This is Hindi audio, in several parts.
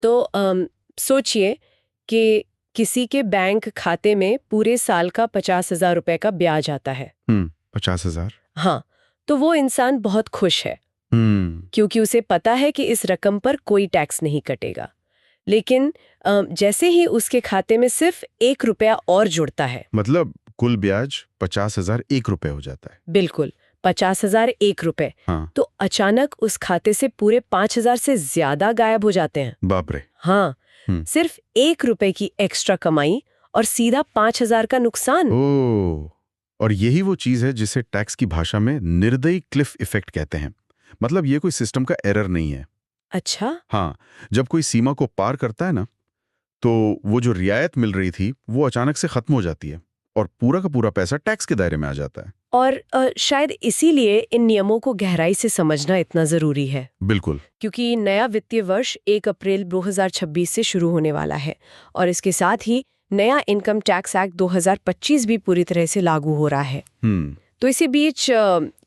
तो सोचिए कि किसी के बैंक खाते में पूरे साल का 50,000 रुपए का ब्याज आता है। 50,000। हाँ, तो वो इंसान बहुत खुश है हम्म। क्योंकि उसे पता है कि इस रकम पर कोई टैक्स नहीं कटेगा। लेकिन जैसे ही उसके खाते में सिर्फ 1 रुपया और जुड़ता है, मतलब कुल ब्याज 50,001 रुपए हो जाता है। बिल्कुल 50,001 रुपए, हाँ। तो अचानक उस खाते से पूरे 5,000 से ज्यादा गायब हो जाते हैं। बाप रे। हाँ, हम्म। सिर्फ 1 रुपए की एक्स्ट्रा कमाई और सीधा 5,000 का नुकसान। ओ, और यही वो चीज है जिसे टैक्स की भाषा में निर्दयी क्लिफ इफेक्ट कहते हैं। मतलब ये कोई सिस्टम का एरर नहीं है। अच्छा। हाँ, जब कोई सीमा को पार करता है ना, तो वो जो रियायत मिल रही थी वो अचानक से खत्म हो जाती है और पूरा का पूरा पैसा टैक्स के दायरे में आ जाता है। और शायद इसीलिए इन नियमों को गहराई से समझना इतना जरूरी है, बिल्कुल। क्योंकि नया वित्तीय वर्ष 1 अप्रैल 2026 से शुरू होने वाला है और इसके साथ ही नया इनकम टैक्स एक्ट 2025 भी पूरी तरह से लागू हो रहा है। तो इसी बीच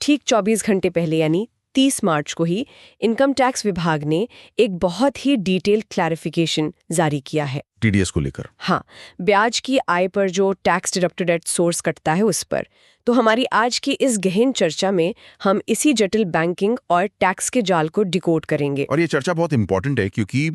ठीक 24 घंटे पहले यानी 30 मार्च को ही इनकम टैक्स विभाग ने एक बहुत ही डिटेल्ड क्लैरिफिकेशन जारी किया है टीडीएस को लेकर। हाँ, ब्याज की आय पर जो टैक्स डिडक्टेड एट सोर्स कटता है उस पर। तो हमारी आज की इस गहन चर्चा में हम इसी जटिल बैंकिंग और टैक्स के जाल को डिकोड करेंगे। और ये चर्चा बहुत इंपॉर्टेंट है क्योंकि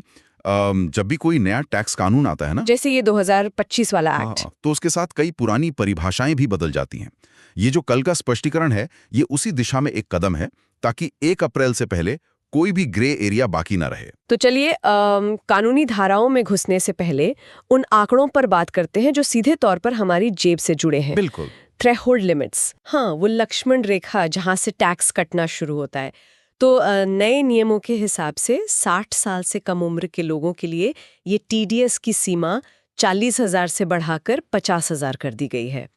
जब भी कोई नया टैक्स कानून आता है ना, जैसे ये 2025 वाला एक्ट, हाँ, तो उसके साथ कई पुरानी परिभाषाएं भी बदल जाती हैं। ये जो कल का स्पष्टीकरण है, ये उसी दिशा में एक कदम है ताकि 1 अप्रैल से पहले कोई भी ग्रे एरिया बाकी ना रहे। तो चलिए कानूनी धाराओं में घुसने से पहले उन आंकड़ों पर बात करते हैं जो सीधे तौर पर हमारी जेब से जुड़े हैं। बिल्कुल। थ्रेशोल्ड लिमिट्स, हाँ, वो लक्ष्मण रेखा जहां से टैक्स कटना शुरू होता है। तो नए नियमों के हिसाब से 60 साल से कम उम्र के लोगों के लिए ये टीडीएस की सीमा 40,000 से बढ़ाकर 50,000 कर दी गई है।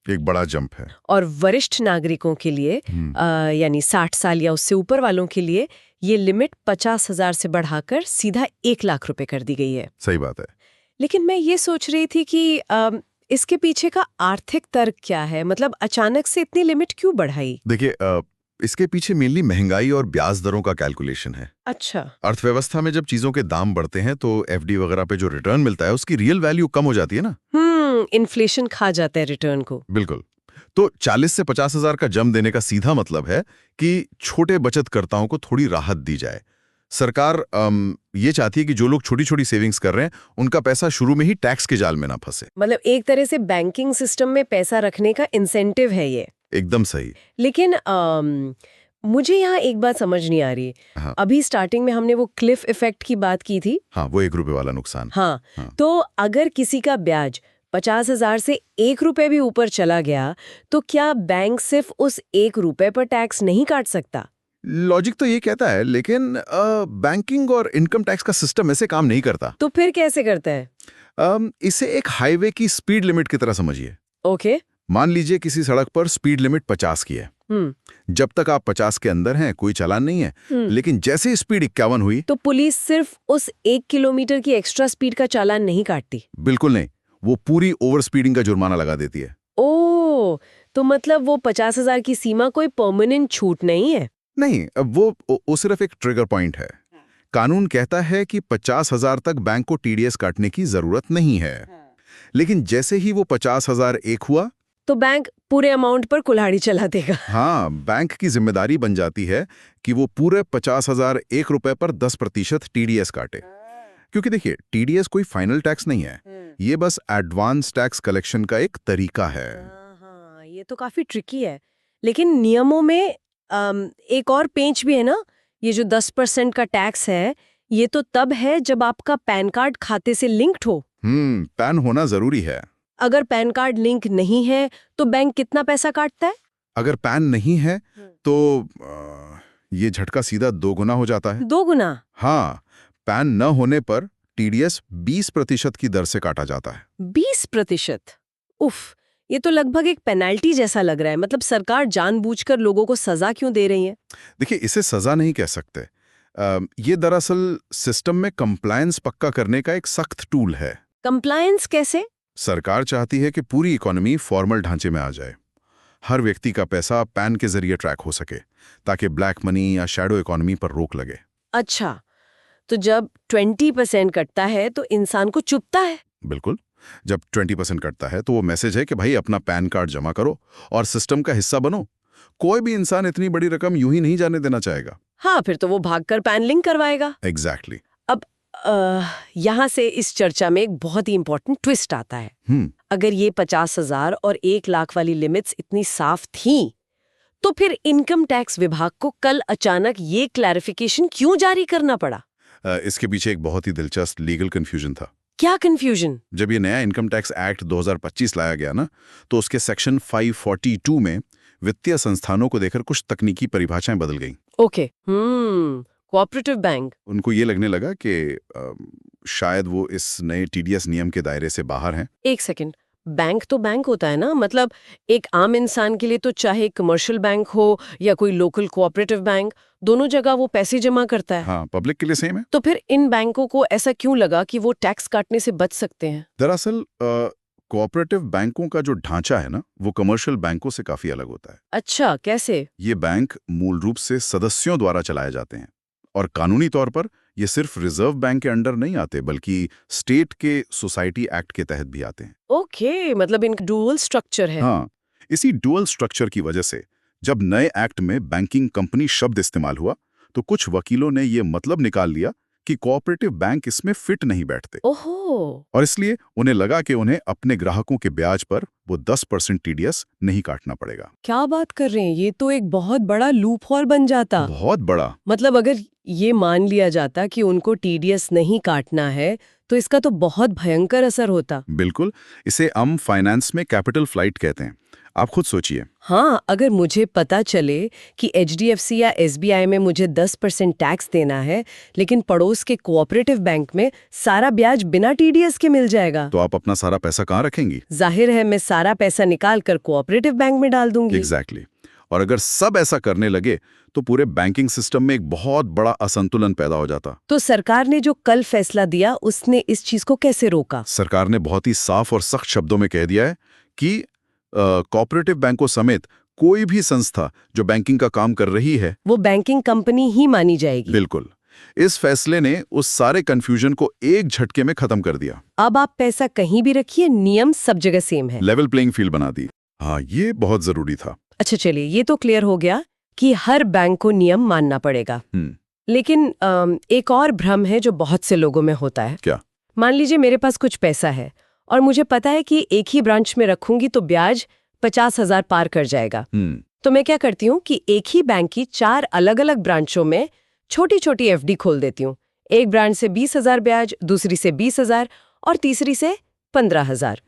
एक बड़ा जंप है। और वरिष्ठ नागरिकों के लिए यानी 60 साल या उससे ऊपर वालों के लिए ये लिमिट 50,000 से बढ़ाकर सीधा 1 लाख रुपए कर दी गई है। सही बात है। लेकिन मैं ये सोच रही थी कि इसके पीछे का आर्थिक तर्क क्या है? मतलब अचानक से इतनी लिमिट क्यों बढ़ाई? देखिए, इसके पीछे मेनली महंगाई और ब्याज दरों का कैलकुलेशन है। अच्छा। अर्थव्यवस्था में जब चीजों के दाम बढ़ते हैं तो एफडी वगैरह पे जो रिटर्न मिलता है उसकी रियल वैल्यू कम हो जाती है ना। इन्फ्लेशन खा जाता है रिटर्न को। बिल्कुल। तो 40 से 50,000 का जंप देने का सीधा मतलब है कि छोटे बचतकर्ताओं को थोड़ी राहत दी जाए। सरकार ये चाहती है कि जो लोग छोटी छोटी सेविंग्स कर रहे हैं उनका पैसा शुरू में ही टैक्स के जाल में ना फंसे। मतलब एक तरह से बैंकिंग सिस्टम में पैसा रखने का इंसेंटिव है ये। एकदम सही। लेकिन मुझे यहाँ एक बात समझ नहीं आ रही। हाँ। अभी स्टार्टिंग में हमने वो क्लिफ इफेक्ट की बात की थी। हाँ, वो 1 रुपए वाला नुकसान। हाँ, हाँ। तो अगर किसी का ब्याज 50,000 से 1 रुपए भी ऊपर चला गया तो क्या बैंक सिर्फ उस 1 रुपए पर टैक्स नहीं काट सकता? लॉजिक तो ये कहता है, लेकिन बैंकिंग और इनकम टैक्स का सिस्टम ऐसे काम नहीं करता। तो फिर कैसे करता है? इसे एक हाईवे की स्पीड लिमिट की तरह समझिए। ओके। मान लीजिए किसी सड़क पर स्पीड लिमिट 50 की है। जब तक आप 50 के अंदर हैं कोई चालान नहीं है। लेकिन जैसे स्पीड 51 हुई तो पुलिस सिर्फ उस 1 किलोमीटर की एक्स्ट्रा स्पीड का चालान नहीं काटती? बिल्कुल नहीं, वो पूरी ओवर स्पीडिंग का जुर्माना लगा देती है। ओ, तो मतलब वो 50,000 की सीमा कोई परमानेंट छूट नहीं है? नहीं, अब वो सिर्फ एक ट्रिगर पॉइंट है। कानून कहता है कि 50,000 तक बैंक को टीडीएस काटने की जरूरत नहीं है। लेकिन जैसे ही वो 50,000 एक हुआ तो बैंक पूरे अमाउंट पर कुल्हाड़ी चला देगा। हाँ, बैंक की जिम्मेदारी बन जाती है कि वो पूरे 50,000 एक रुपए पर 10% टीडीएस काटे। क्योंकि देखिए, टीडीएस कोई फाइनल टैक्स नहीं है, ये बस एडवांस टैक्स कलेक्शन का एक तरीका है। हाँ, ये तो काफी ट्रिकी है। लेकिन नियमों में एक और पेंच भी है ना। ये जो 10% का टैक्स है, ये तो तब है जब आपका पैन कार्ड खाते से लिंक्ड हो। पैन होना जरूरी है। अगर पैन कार्ड लिंक नहीं है तो बैंक कितना पैसा काटता है? अगर पैन नहीं है तो ये झटका सीधा 2 गुना हो जाता है। 2 गुना? हाँ, पैन न होने पर टीडीएस 20% की दर से काटा जाता है। 20%? उफ, ये तो लगभग एक पेनल्टी जैसा लग रहा है। मतलब सरकार जानबूझकर लोगों को सजा क्यों दे रही है? देखिए, इसे सजा नहीं कह सकते। ये दरअसल सिस्टम में कंप्लायंस पक्का करने का एक सख्त टूल है। कंप्लायंस कैसे? सरकार चाहती है कि पूरी इकोनॉमी फॉर्मल ढांचे में आ जाए। हर व्यक्ति का पैसा पैन के जरिए ट्रैक हो सके ताकि ब्लैक मनी या शैडो इकोनॉमी पर रोक लगे। अच्छा, तो जब 20% कटता है तो इंसान को चुभता है। बिल्कुल। जब 20% कटता है तो वो मैसेज है कि भाई अपना पैन कार्ड जमा करो और सिस्टम का हिस्सा बनो। कोई भी इंसान इतनी बड़ी रकम यूं ही नहीं जाने देना चाहेगा। हाँ, फिर तो वो भागकर पैन लिंक करवाएगा। एग्जैक्टली। अब यहाँ से इस चर्चा में एक बहुत ही इंपॉर्टेंट ट्विस्ट आता है। अगर ये 50,000 और 1 लाख वाली लिमिट्स इतनी साफ थी, तो फिर इनकम टैक्स विभाग को कल अचानक ये क्लैरिफिकेशन क्यों जारी करना पड़ा? इसके पीछे एक बहुत ही दिलचस्प लीगल कंफ्यूजन था। क्या कंफ्यूजन? जब ये नया इनकम टैक्स एक्ट 2025 लाया गया ना, तो उसके सेक्शन 542 में वित्तीय संस्थानों को देकर कुछ तकनीकी परिभाषाएं बदल गईं। ओके। Cooperative bank. उनको ये लगने लगा कि शायद वो इस नए टीडीएस नियम के दायरे से बाहर हैं। एक सेकंड, बैंक तो बैंक होता है ना? मतलब एक आम इंसान के लिए तो चाहे कमर्शियल बैंक हो या कोई लोकल कोऑपरेटिव बैंक, दोनों जगह वो पैसे जमा करता है। हाँ, पब्लिक के लिए सेम है। तो फिर इन बैंकों को ऐसा क्यों लगा कि वो टैक्स काटने से बच सकते हैं? दरअसल कोऑपरेटिव बैंकों का जो ढांचा है ना, वो कमर्शियल बैंकों से काफी अलग होता है। अच्छा, कैसे? ये बैंक मूल रूप से सदस्यों द्वारा चलाए जाते हैं और कानूनी तौर पर ये सिर्फ रिजर्व बैंक के अंडर नहीं आते, बल्कि स्टेट के सोसाइटी एक्ट के तहत भी आते हैं। ओके, मतलब इनका डुअल स्ट्रक्चर है। हाँ, इसी डुअल स्ट्रक्चर की वजह से जब नए एक्ट में बैंकिंग कंपनी शब्द इस्तेमाल हुआ, तो कुछ वकीलों ने ये मतलब निकाल लिया कि कोऑपरेटिव बैंक इसमें फिट नहीं बैठते। ओहो। और इसलिए उन्हें लगा कि उन्हें अपने ग्राहकों के ब्याज पर वो 10% टीडीएस नहीं काटना पड़ेगा। क्या बात कर रहे हैं? ये तो एक बहुत बड़ा लूप होल बन जाता। बहुत बड़ा। मतलब अगर ये मान लिया जाता कि उनको टीडीएस नहीं काटना है, तो इसका तो बहुत भयंकर असर होता। बिल्कुल। इसे हम फाइनेंस में कैपिटल फ्लाइट कहते हैं। आप खुद सोचिए। हाँ, अगर मुझे पता चले कि एचडीएफसी या एसबीआई में मुझे 10% टैक्स देना है, लेकिन पड़ोस के कोऑपरेटिव बैंक में सारा ब्याज बिना टीडीएस के मिल जाएगा, तो आप अपना सारा पैसा कहाँ रखेंगी? जाहिर है मैं सारा पैसा निकाल कर कोऑपरेटिव बैंक में डाल दूंगी। एग्जैक्टली। और अगर सब ऐसा करने लगे तो पूरे बैंकिंग सिस्टम में एक बहुत बड़ा असंतुलन पैदा हो जाता। तो सरकार ने जो कल फैसला दिया, उसने इस चीज को कैसे रोका? सरकार ने बहुत ही साफ और सख्त शब्दों में कह दिया है कि कोऑपरेटिव बैंकों समेत कोई भी संस्था जो बैंकिंग का काम कर रही है, वो बैंकिंग कंपनी ही मानी जाएगी। बिल्कुल। इस फैसले ने उस सारे कंफ्यूजन को एक झटके में खत्म कर दिया। अब आप पैसा कहीं भी रखिए, नियम सब जगह सेम है। लेवल प्लेइंग फील्ड बना दी। हाँ, ये बहुत जरूरी था। अच्छा, चलिए, ये तो क्लियर हो गया कि हर बैंक को नियम मानना पड़ेगा। लेकिन एक और भ्रम है जो बहुत से लोगों में होता है। क्या? मान लीजिए मेरे पास कुछ पैसा है और मुझे पता है कि एक ही ब्रांच में रखूंगी तो ब्याज 50,000 पार कर जाएगा। तो मैं क्या करती हूँ कि एक ही बैंक की 4 अलग-अलग ब्रांचों में छोटी-छोटी एफडी खोल देती हूँ। एक ब्रांच से 20,000 ब्याज, दूसरी से 20,000 और तीसरी से 15,000।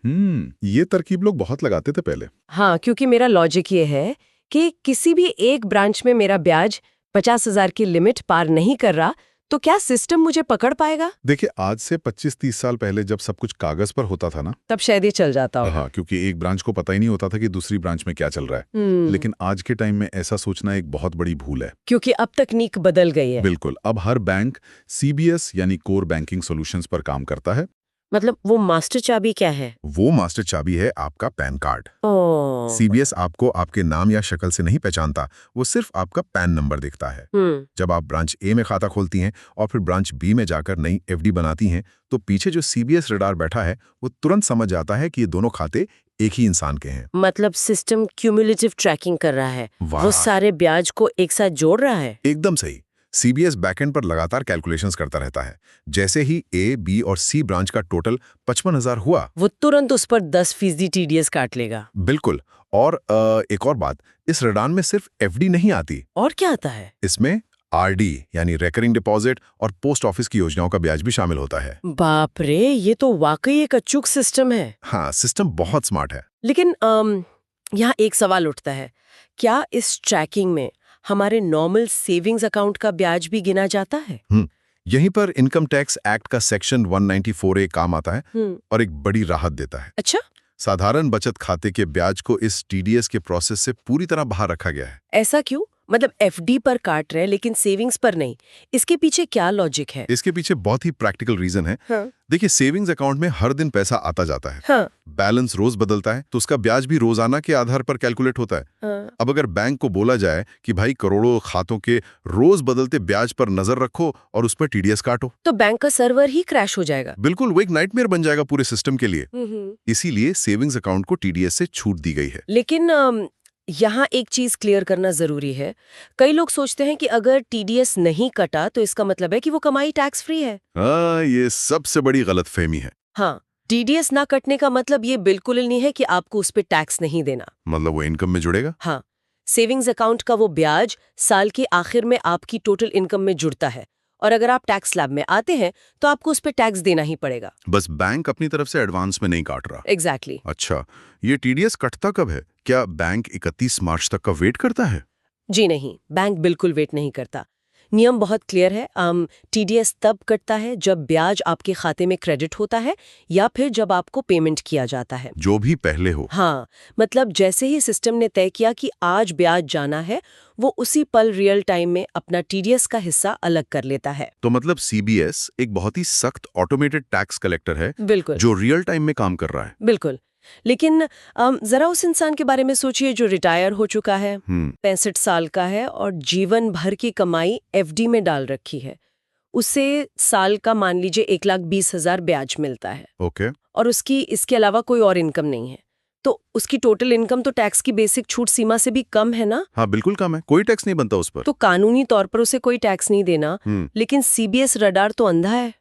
ये तरकीब लोग बहुत लगाते थे पहले। हाँ, क्योंकि मेरा लॉजिक ये है कि किसी भी एक ब्रांच में मेरा ब्याज 50,000 की लिमिट पार नहीं कर रहा, तो क्या सिस्टम मुझे पकड़ पाएगा? देखिए, आज से 25-30 साल पहले जब सब कुछ कागज पर होता था ना, तब शायद ये चल जाता हो। हाँ, क्योंकि एक ब्रांच को पता ही नहीं होता था कि दूसरी ब्रांच में क्या चल रहा है। लेकिन आज के टाइम में ऐसा सोचना एक बहुत बड़ी भूल है, क्योंकि अब तकनीक बदल गई है। बिल्कुल। अब हर बैंक सीबीएस यानी कोर बैंकिंग सॉल्यूशंस पर काम करता है। मतलब वो मास्टर चाबी क्या है? वो मास्टर चाबी है आपका पैन कार्ड। सीबीएस आपको आपके नाम या शक्ल से नहीं पहचानता, वो सिर्फ आपका पैन नंबर देखता है। जब आप ब्रांच ए में खाता खोलती हैं और फिर ब्रांच बी में जाकर नई एफडी बनाती हैं, तो पीछे जो सीबीएस रडार बैठा है वो तुरंत समझ जाता है कि ये दोनों खाते एक ही इंसान के हैं। मतलब सिस्टम क्यूमुलेटिव ट्रैकिंग कर रहा है, वो सारे ब्याज को एक साथ जोड़ रहा है। एकदम सही। सीबीएस बैकएंड पर लगातार कैलकुलेशंस करता रहता है। जैसे ही ए, बी और सी ब्रांच का टोटल 55,000 हुआ, वो तुरंत उस पर 10% टीडीएस काट लेगा। बिल्कुल। और एक और बात, इस रडार में सिर्फ एफडी नहीं आती। और क्या आता है? इसमें आरडी यानी रिकरिंग डिपॉजिट और पोस्ट ऑफिस की योजनाओं का ब्याज भी शामिल होता है। बाप रे, ये तो वाकई एक अचूक सिस्टम है। हाँ, सिस्टम बहुत स्मार्ट है। लेकिन यहाँ एक सवाल उठता है, क्या इस ट्रैकिंग में हमारे नॉर्मल सेविंग्स अकाउंट का ब्याज भी गिना जाता है? यहीं पर इनकम टैक्स एक्ट का सेक्शन 194A काम आता है और एक बड़ी राहत देता है। अच्छा? साधारण बचत खाते के ब्याज को इस टीडीएस के प्रोसेस से पूरी तरह बाहर रखा गया है। ऐसा क्यों? मतलब एफडी पर काट रहे हैं लेकिन सेविंग्स पर नहीं। इसके पीछे क्या लॉजिक है? इसके पीछे बहुत ही प्रैक्टिकल रीजन है। हाँ। देखिए, सेविंग्स अकाउंट में हर दिन पैसा आता जाता है। हाँ। बैलेंस रोज बदलता है, तो उसका ब्याज भी रोजाना के आधार पर कैलकुलेट होता है। हाँ। अब अगर बैंक को बोला जाए कि भाई करोड़ों खातों के रोज बदलते ब्याज पर नजर रखो और उस पर टीडीएस काटो, तो बैंक का सर्वर ही क्रैश हो जाएगा। बिल्कुल वो एक नाइटमेयर बन जाएगा पूरे सिस्टम के लिए। इसीलिए सेविंग्स अकाउंट को टीडीएस से छूट दी गई है। लेकिन यहाँ एक चीज क्लियर करना जरूरी है। कई लोग सोचते हैं कि अगर टीडीएस नहीं कटा तो इसका मतलब है कि वो कमाई टैक्स फ्री है। हाँ, ये सबसे बड़ी गलतफहमी है। हाँ, टीडीएस ना कटने का मतलब ये बिल्कुल नहीं है कि आपको उस पर टैक्स नहीं देना। मतलब वो इनकम में जुड़ेगा। हाँ, सेविंग्स अकाउंट का वो ब्याज साल के आखिर में आपकी टोटल इनकम में जुड़ता है, और अगर आप टैक्स स्लैब में आते हैं तो आपको उस पर टैक्स देना ही पड़ेगा। बस बैंक अपनी तरफ से एडवांस में नहीं काट रहा। एग्जैक्टली। अच्छा, ये टीडीएस कटता कब है? क्या बैंक 31 मार्च तक का वेट करता है? जी नहीं, बैंक बिल्कुल वेट नहीं करता। नियम बहुत क्लियर है। टीडीएस तब कटता है जब ब्याज आपके खाते में क्रेडिट होता है या फिर जब आपको पेमेंट किया जाता है, जो भी पहले हो। हाँ, मतलब जैसे ही सिस्टम ने तय किया कि आज ब्याज जाना है, वो उसी पल रियल टाइम में अपना टीडीएस का हिस्सा अलग कर लेता है। तो मतलब सीबीएस एक बहुत ही सख्त ऑटोमेटेड टैक्स कलेक्टर है। बिल्कुल। जो रियल टाइम में काम कर रहा है। बिल्कुल। लेकिन जरा उस इंसान के बारे में सोचिए जो रिटायर हो चुका है, 65 साल का है और जीवन भर की कमाई एफडी में डाल रखी है। उसे साल का मान लीजिए 1,20,000 ब्याज मिलता है। ओके। और उसकी इसके अलावा कोई और इनकम नहीं है, तो उसकी टोटल इनकम तो टैक्स की बेसिक छूट सीमा से भी कम है ना? हाँ, बिल्कुल कम है, कोई टैक्स नहीं बनता उस पर। तो कानूनी तौर पर उसे कोई टैक्स नहीं देना। लेकिन सीबीएस रडार तो अंधा है।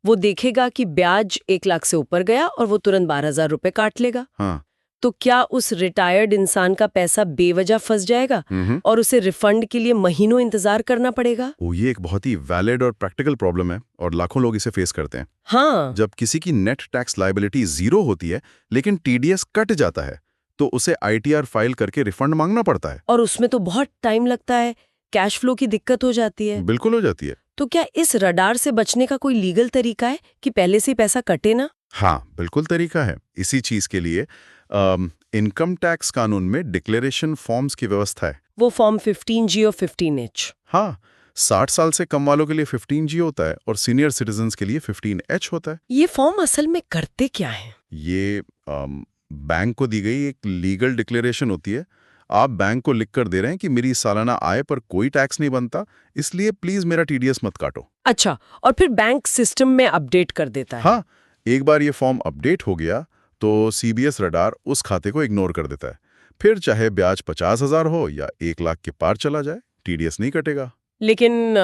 वो देखेगा कि ब्याज 1,00,000 से ऊपर गया और वो तुरंत 12,000 रुपए काट लेगा। हाँ। तो क्या उस रिटायर्ड इंसान का पैसा बेवजह फंस जाएगा और उसे रिफंड के लिए महीनों इंतजार करना पड़ेगा? ये एक बहुत ही वैलिड और प्रैक्टिकल प्रॉब्लम है और लाखों लोग इसे फेस करते हैं। हाँ। जब किसी की नेट टैक्स लायबिलिटी 0 होती है लेकिन टीडीएस कट जाता है तो उसे आईटीआर फाइल करके रिफंड मांगना पड़ता है। और उसमें तो बहुत टाइम लगता है, कैश फ्लो की दिक्कत हो जाती है। बिल्कुल हो जाती है। तो क्या इस रडार से बचने का कोई लीगल तरीका है कि पहले से पैसा कटे ना? हाँ, बिल्कुल तरीका है। इसी चीज के लिए इनकम टैक्स कानून में डिक्लेरेशन फॉर्म्स की व्यवस्था है। वो फॉर्म 15G और 15H। हाँ, 60 साल से कम वालों के लिए 15G होता है और सीनियर सिटीजन्स के लिए 15H होता है। ये फॉर्म असल में करते क्या है? ये बैंक को दी गई एक लीगल डिक्लेरेशन होती है। आप बैंक को लिख कर दे रहे हैं कि मेरी सालाना आय पर कोई टैक्स नहीं बनता, इसलिए प्लीज मेरा टीडीएस मत काटो। अच्छा, और फिर बैंक सिस्टम में अपडेट कर देता है। हाँ, एक बार ये फॉर्म अपडेट हो गया तो सीबीएस रडार उस खाते को इग्नोर कर देता है। फिर चाहे ब्याज 50,000 हो या 1,00,000 के पार चला जाए, टीडीएस नहीं कटेगा। लेकिन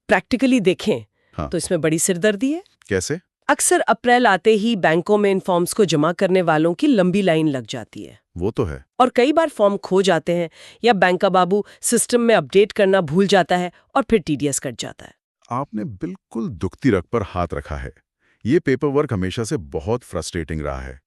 प्रैक्टिकली देखें हाँ। तो इसमें बड़ी सिरदर्दी है। कैसे? अक्सर अप्रैल आते ही बैंकों में इन फॉर्म्स को जमा करने वालों की लंबी लाइन लग जाती है। वो तो है। और कई बार फॉर्म खो जाते हैं या बैंक का बाबू सिस्टम में अपडेट करना भूल जाता है और फिर टीडीएस कट जाता है। आपने बिल्कुल दुखती रग पर हाथ रखा है। ये पेपर वर्क हमेशा से बहुत फ्रस्ट्रेटिंग रहा है।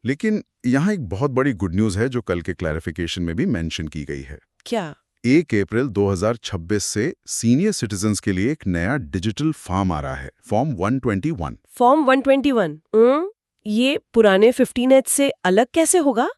लेकिन यहाँ एक बहुत बड़ी गुड न्यूज है जो कल के क्लैरिफिकेशन में भी मेंशन की गई है। क्या? 1 अप्रैल 2026 से सीनियर सिटीजन्स के लिए एक नया डिजिटल फॉर्म आ रहा है, फॉर्म 121। फॉर्म 121? ये पुराने 15H से अलग कैसे होगा?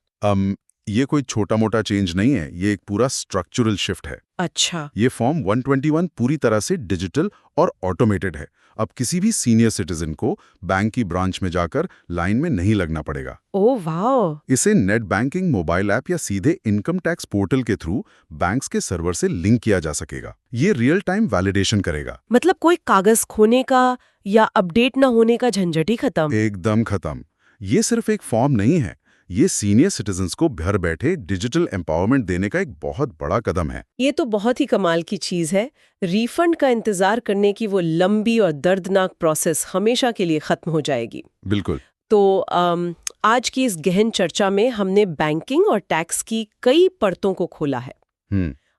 ये कोई छोटा मोटा चेंज नहीं है, ये एक पूरा स्ट्रक्चरल शिफ्ट है। अच्छा। ये फॉर्म 121 पूरी तरह से डिजिटल और ऑटोमेटेड है। अब किसी भी सीनियर सिटीजन को बैंक की ब्रांच में जाकर लाइन में नहीं लगना पड़ेगा। ओह वाह! इसे नेट बैंकिंग, मोबाइल ऐप या सीधे इनकम टैक्स पोर्टल के थ्रू बैंक्स के सर्वर से लिंक किया जा सकेगा। ये रियल टाइम वैलिडेशन करेगा। मतलब कोई कागज खोने का या अपडेट न होने का झंझट ही खत्म। एकदम खत्म। ये सिर्फ एक फॉर्म नहीं है, ये सीनियर सिटीजन्स को घर बैठे डिजिटल एम्पावरमेंट देने का एक बहुत बड़ा कदम है। ये तो बहुत ही कमाल की चीज है। रिफंड का इंतजार करने की वो लंबी और दर्दनाक प्रोसेस हमेशा के लिए खत्म हो जाएगी। बिल्कुल। तो आज की इस गहन चर्चा में हमने बैंकिंग और टैक्स की कई परतों को खोला है।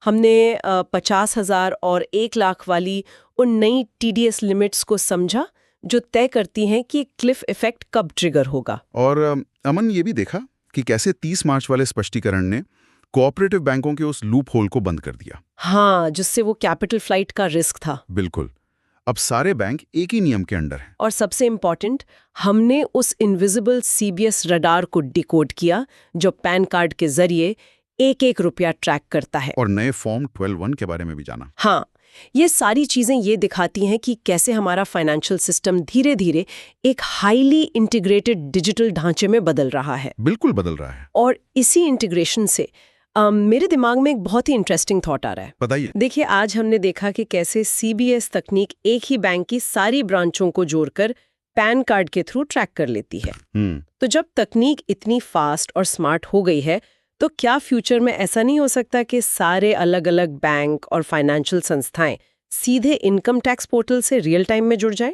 हमने 50,000 और 1,00,000 वाली उन नई टीडीएस लिमिट्स को समझा जो तय करती हैं कि क्लिफ इफेक्ट कब ट्रिगर होगा। और अमन, ये भी देखा कि कैसे 30 मार्च वाले स्पष्टीकरण ने कोऑपरेटिव बैंकों के उस लूप होल को बंद कर दिया। हाँ, जिससे वो कैपिटल फ्लाइट का रिस्क था। बिल्कुल। अब सारे बैंक एक ही नियम के अंडर हैं। और सबसे इम्पोर्टेंट, हमने उस इनविजिबल सीबीएस रडार को डिकोड किया जो पैन कार्ड के जरिए एक एक रुपया ट्रैक करता है। और नए फॉर्म 12(1) के बारे में भी जाना। हाँ, ये सारी चीजें ये दिखाती हैं कि कैसे हमारा फाइनेंशियल सिस्टम धीरे धीरे एक हाईली इंटीग्रेटेड डिजिटल ढांचे में बदल रहा है। बिल्कुल बदल रहा है। और इसी इंटीग्रेशन से मेरे दिमाग में एक बहुत ही इंटरेस्टिंग थॉट आ रहा है। बताइए। देखिए, आज हमने देखा कि कैसे CBS तकनीक एक ही बैंक की सारी ब्रांचों को जोड़कर पैन कार्ड के थ्रू ट्रैक कर लेती है। तो जब तकनीक इतनी फास्ट और स्मार्ट हो गई है, तो क्या फ्यूचर में ऐसा नहीं हो सकता कि सारे अलग अलग बैंक और फाइनेंशियल संस्थाएं सीधे इनकम टैक्स पोर्टल से रियल टाइम में जुड़ जाएं?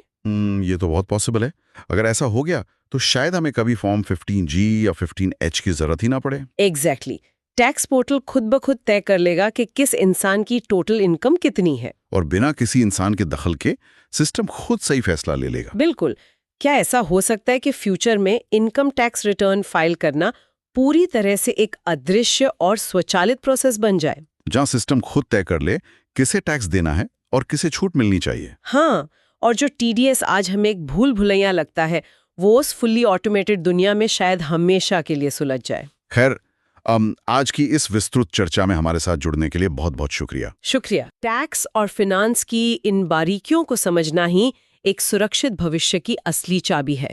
ये तो बहुत पॉसिबल है। अगर ऐसा हो गया तो शायद हमें कभी फॉर्म 15G या 15H की जरूरत ही ना पड़े। एग्जैक्टली। टैक्स पोर्टल खुद ब खुद तय कर लेगा कि किस इंसान की टोटल इनकम कितनी है, और बिना किसी इंसान के दखल के सिस्टम खुद सही फैसला ले लेगा। बिल्कुल। क्या ऐसा हो सकता है कि फ्यूचर में इनकम टैक्स रिटर्न फाइल करना पूरी तरह से एक अदृश्य और स्वचालित प्रोसेस बन जाए, जहां सिस्टम खुद तय कर ले किसे टैक्स देना है और किसे छूट मिलनी चाहिए? हाँ, और जो TDS आज हमें एक भूल भुलैया लगता है, वो उस फुल्ली ऑटोमेटेड दुनिया में शायद हमेशा के लिए सुलझ जाए। खैर, आज की इस विस्तृत चर्चा में हमारे साथ जुड़ने के लिए बहुत बहुत शुक्रिया। शुक्रिया। टैक्स और फिनांस की इन बारीकियों को समझना ही एक सुरक्षित भविष्य की असली चाबी है।